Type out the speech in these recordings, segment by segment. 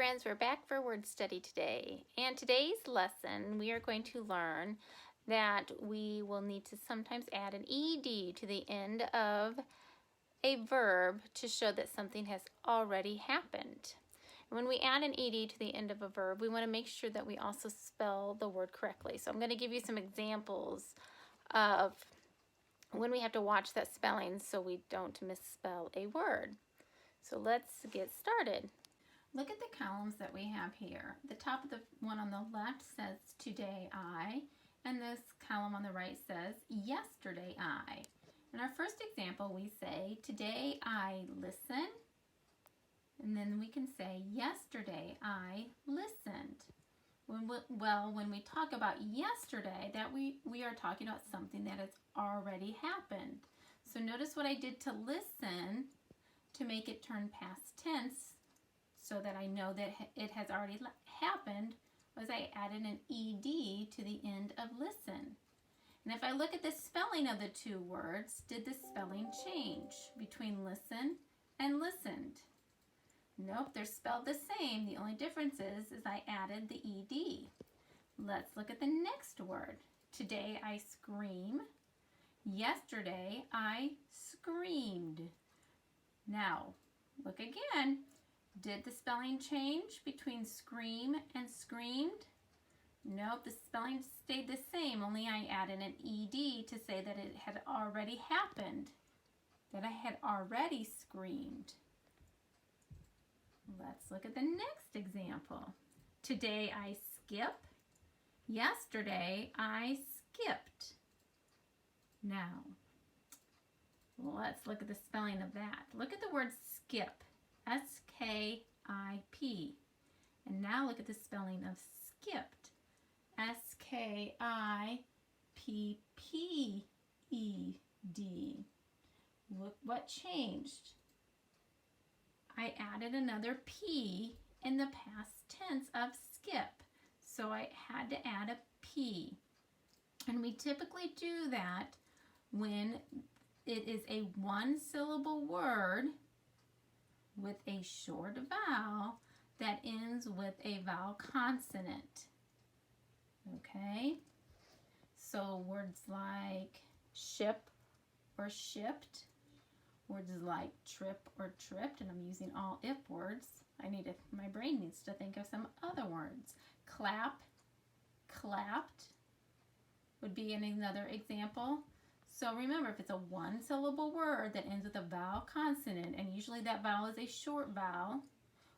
friends, we're back for word study today. And today's lesson, we are going to learn that we will need to sometimes add an ed to the end of a verb to show that something has already happened. When we add an ed to the end of a verb, we want to make sure that we also spell the word correctly. So I'm going to give you some examples of when we have to watch that spelling so we don't misspell a word. So let's get started. Look at the columns that we have here. The top of the one on the left says today I, and this column on the right says yesterday I. In our first example, we say today I listen, and then we can say yesterday I listened. When we talk about yesterday, that we are talking about something that has already happened. So notice what I did to listen to make it turn past tense, so that I know that it has already happened, was I added an ed to the end of listen. And if I look at the spelling of the two words, did the spelling change between listen and listened? Nope, they're spelled the same. The only difference is I added the ed. Let's look at the next word. Today I scream. Yesterday I screamed. Now, look again. Did the spelling change between scream and screamed? Nope, the spelling stayed the same, only I added an ed to say that it had already happened, that I had already screamed. Let's look at the next example. Today I skip. Yesterday I skipped. Now, let's look at the spelling of that. Look at the word skip. S-K-I-P. And now look at the spelling of skipped. S-K-I-P-P-E-D. Look what changed. I added another P in the past tense of skip. So I had to add a P. And we typically do that when it is a one-syllable word with a short vowel that ends with a vowel consonant. Okay? So words like ship or shipped, words like trip or tripped, and I'm using all if words. My brain needs to think of some other words. Clap, clapped would be another example. So remember, if it's a one-syllable word that ends with a vowel consonant, and usually that vowel is a short vowel,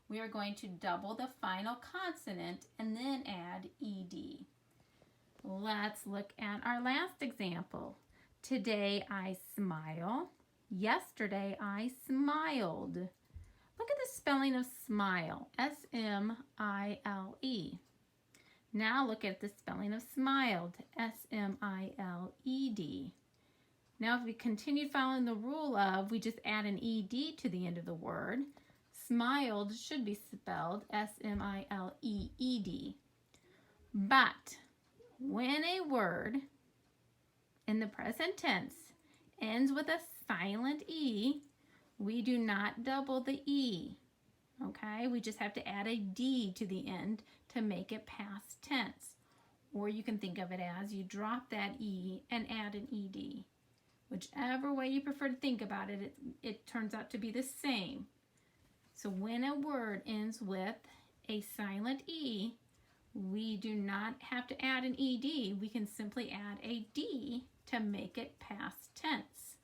we are going to double the final consonant and then add ed. Let's look at our last example. Today I smile. Yesterday I smiled. Look at the spelling of smile, S-M-I-L-E. Now look at the spelling of smiled, S-M-I-L-E-D. Now if we continue following the rule of we just add an ed to the end of the word, smiled should be spelled S-M-I-L-E-E-D. But when a word in the present tense ends with a silent E, we do not double the E. Okay, we just have to add a D to the end to make it past tense. Or you can think of it as you drop that E and add an ED. Whichever way you prefer to think about it, it turns out to be the same. So when a word ends with a silent E, we do not have to add an ED. We can simply add a D to make it past tense.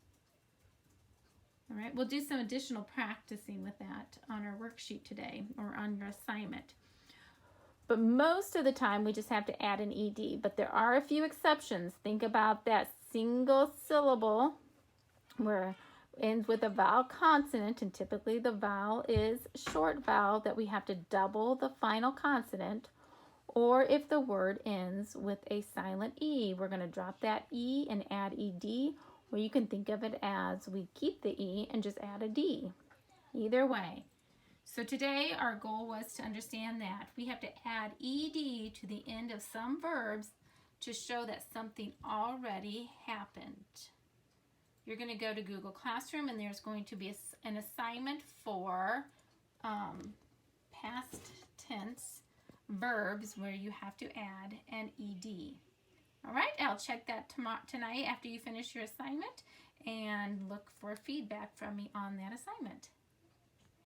All right, we'll do some additional practicing with that on our worksheet today or on your assignment. But most of the time we just have to add an ED, but there are a few exceptions. Think about that single syllable where it ends with a vowel consonant, and typically the vowel is short vowel that we have to double the final consonant, or if the word ends with a silent E, we're going to drop that E and add ED, or you can think of it as we keep the E and just add a D. Either way. So today our goal was to understand that we have to add ED to the end of some verbs to show that something already happened. You're going to go to Google Classroom and there's going to be an assignment for past sentence verbs where you have to add an ed. All right, I'll check that tonight after you finish your assignment and look for feedback from me on that assignment.